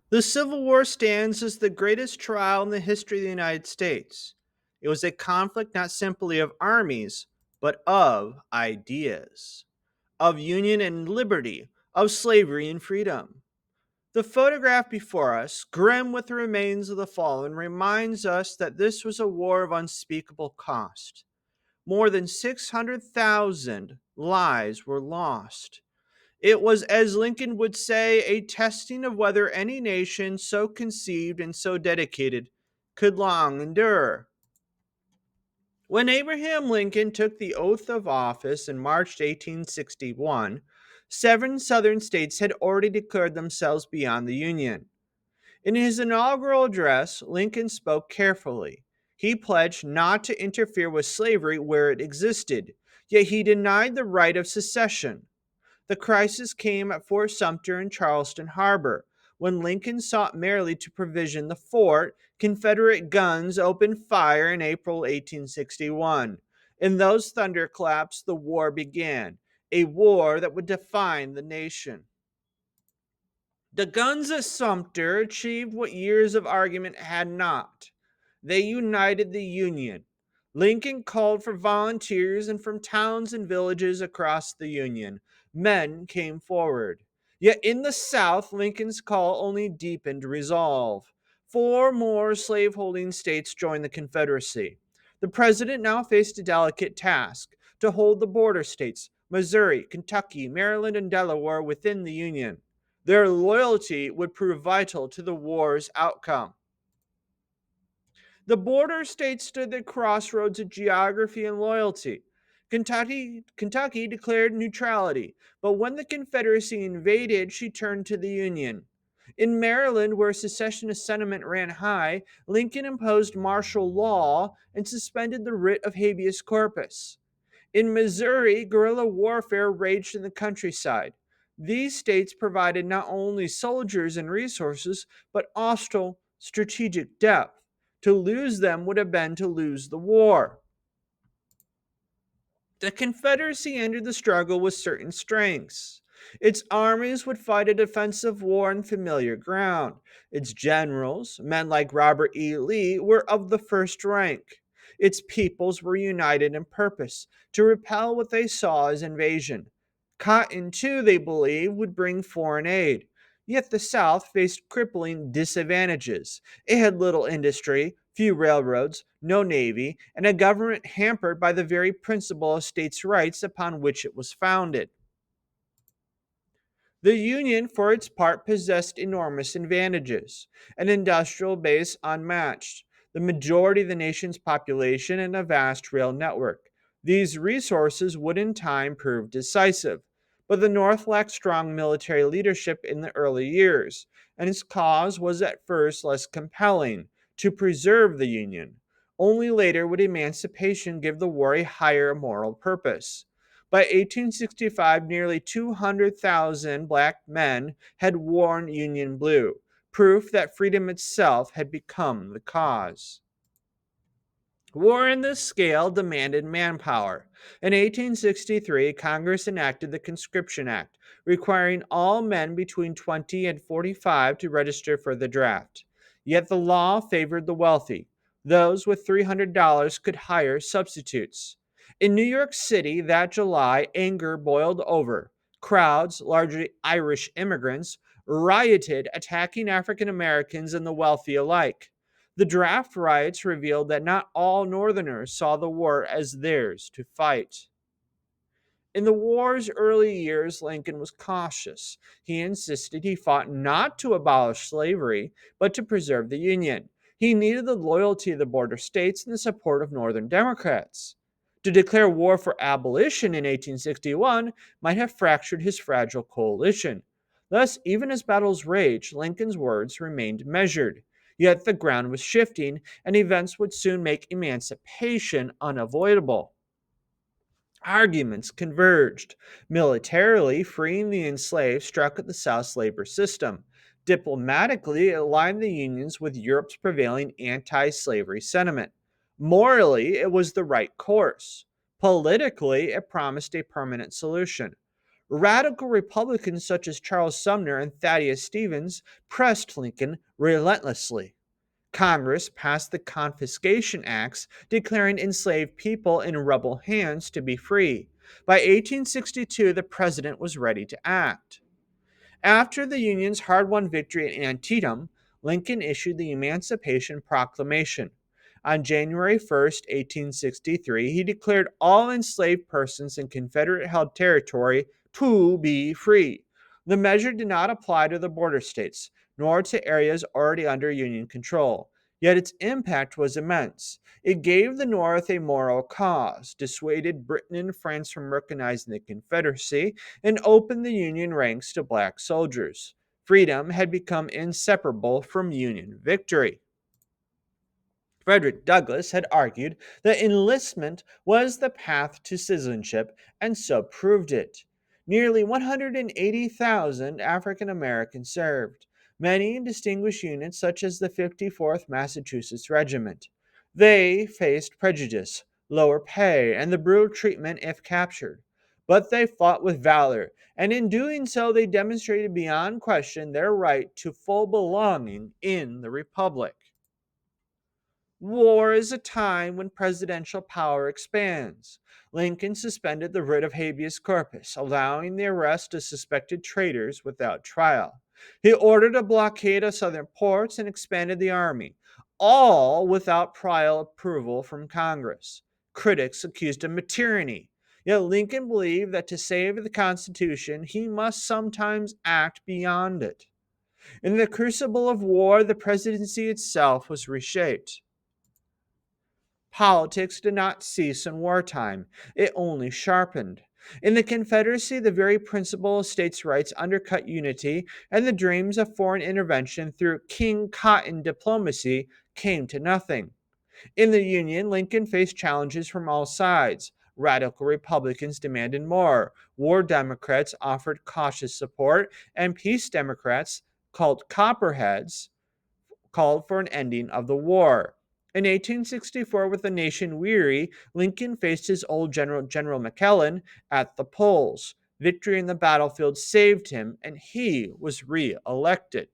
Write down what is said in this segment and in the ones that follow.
The Civil War stands as the greatest trial in the history of the United States. It was a conflict not simply of armies, but of ideas, of union and liberty, of slavery and freedom. The photograph before us, grim with the remains of the fallen, reminds us that this was a war of unspeakable cost. More than 600,000 lives were lost. It was, as Lincoln would say, a testing of whether any nation so conceived and so dedicated could long endure. When Abraham Lincoln took the oath of office in March 1861, seven southern states had already declared themselves beyond the Union. In his inaugural address, Lincoln spoke carefully. He pledged not to interfere with slavery where it existed, yet he denied the right of secession. The crisis came at Fort Sumter in Charleston Harbor. When Lincoln sought merely to provision the fort, Confederate guns opened fire in April 1861. In those thunderclaps, the war began, a war that would define the nation. The guns at Sumter achieved what years of argument had not. They united the Union. Lincoln called for volunteers, and from towns and villages across the Union, men came forward. Yet in the South, Lincoln's call only deepened resolve. Four more slaveholding states joined the Confederacy. The president now faced a delicate task to hold the border states, Missouri, Kentucky, Maryland, and Delaware, within the Union. Their loyalty would prove vital to the war's outcome. The border states stood at the crossroads of geography and loyalty. Kentucky declared neutrality, but when the Confederacy invaded, she turned to the Union. In Maryland, where secessionist sentiment ran high, Lincoln imposed martial law and suspended the writ of habeas corpus. In Missouri, guerrilla warfare raged in the countryside. These states provided not only soldiers and resources, but also strategic depth. To lose them would have been to lose the war. The Confederacy entered the struggle with certain strengths. Its armies would fight a defensive war on familiar ground. Its generals, men like Robert E. Lee, were of the first rank. Its peoples were united in purpose to repel what they saw as invasion. Cotton, too, they believed, would bring foreign aid. Yet the South faced crippling disadvantages. It had little industry, few railroads, no navy, and a government hampered by the very principle of states' rights upon which it was founded. The Union, for its part, possessed enormous advantages: an industrial base unmatched, the majority of the nation's population, and a vast rail network. These resources would in time prove decisive, but the North lacked strong military leadership in the early years, and its cause was at first less compelling: to preserve the Union. Only later would emancipation give the war a higher moral purpose. By 1865, nearly 200,000 black men had worn Union blue, proof that freedom itself had become the cause. War on this scale demanded manpower. In 1863, Congress enacted the Conscription Act, requiring all men between 20 and 45 to register for the draft. Yet the law favored the wealthy. Those with $300 could hire substitutes. In New York City that July, anger boiled over. Crowds, largely Irish immigrants, rioted, attacking African Americans and the wealthy alike. The draft riots revealed that not all Northerners saw the war as theirs to fight. In the war's early years, Lincoln was cautious. He insisted he fought not to abolish slavery, but to preserve the Union. He needed the loyalty of the border states and the support of Northern Democrats. To declare war for abolition in 1861 might have fractured his fragile coalition. Thus, even as battles raged, Lincoln's words remained measured. Yet the ground was shifting, and events would soon make emancipation unavoidable. Arguments converged. Militarily, freeing the enslaved struck at the South's labor system. Diplomatically, it aligned the Unions with Europe's prevailing anti slavery sentiment. Morally, it was the right course. Politically, it promised a permanent solution. Radical Republicans such as Charles Sumner and Thaddeus Stevens pressed Lincoln relentlessly. Congress passed the Confiscation Acts, declaring enslaved people in rebel hands to be free. By 1862, the president was ready to act. After the Union's hard won victory at Antietam, Lincoln issued the Emancipation Proclamation. On January 1st, 1863, he declared all enslaved persons in Confederate held territory to be free. The measure did not apply to the border states, nor to areas already under Union control. Yet its impact was immense. It gave the North a moral cause, dissuaded Britain and France from recognizing the Confederacy, and opened the Union ranks to black soldiers. Freedom had become inseparable from Union victory. Frederick Douglass had argued that enlistment was the path to citizenship, and so proved it. Nearly 180,000 African Americans served, many in distinguished units such as the 54th Massachusetts Regiment. They faced prejudice, lower pay, and the brutal treatment if captured. But they fought with valor, and in doing so, they demonstrated beyond question their right to full belonging in the Republic. War is a time when presidential power expands. Lincoln suspended the writ of habeas corpus, allowing the arrest of suspected traitors without trial. He ordered a blockade of southern ports and expanded the army, all without prior approval from Congress. Critics accused him of tyranny. Yet Lincoln believed that to save the Constitution, he must sometimes act beyond it. In the crucible of war, the presidency itself was reshaped. Politics did not cease in wartime, it only sharpened. In the Confederacy, the very principle of states' rights undercut unity, and the dreams of foreign intervention through King Cotton diplomacy came to nothing. In the Union, Lincoln faced challenges from all sides. Radical Republicans demanded more, war Democrats offered cautious support, and peace Democrats, called Copperheads, called for an ending of the war. In 1864, with the nation weary, Lincoln faced his old General McClellan at the polls. Victory in the battlefield saved him, and he was re elected.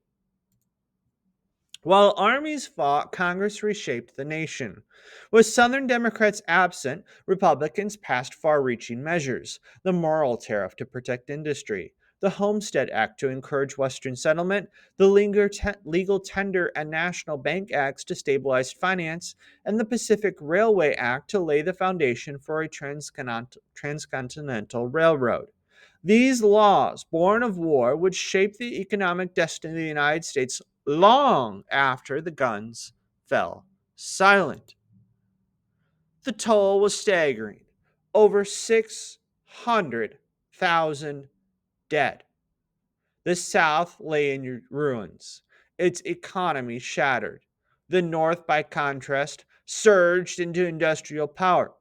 While armies fought, Congress reshaped the nation. With Southern Democrats absent, Republicans passed far reaching measures: the Morrill Tariff to protect industry, the Homestead Act to encourage Western settlement, the Legal Tender and National Bank Acts to stabilize finance, and the Pacific Railway Act to lay the foundation for a transcontinental railroad. These laws, born of war, would shape the economic destiny of the United States long after the guns fell silent. The toll was staggering: over 600,000 dead. The South lay in ruins, its economy shattered. The North, by contrast, surged into industrial power.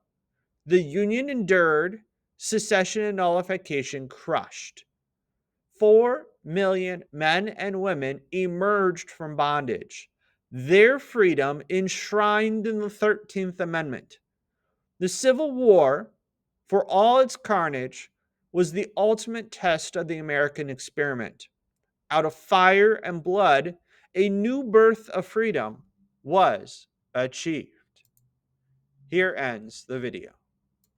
The Union endured, secession and nullification crushed. 4 million men and women emerged from bondage, their freedom enshrined in the 13th Amendment. The Civil War, for all its carnage, was the ultimate test of the American experiment. Out of fire and blood, a new birth of freedom was achieved. Here ends the video.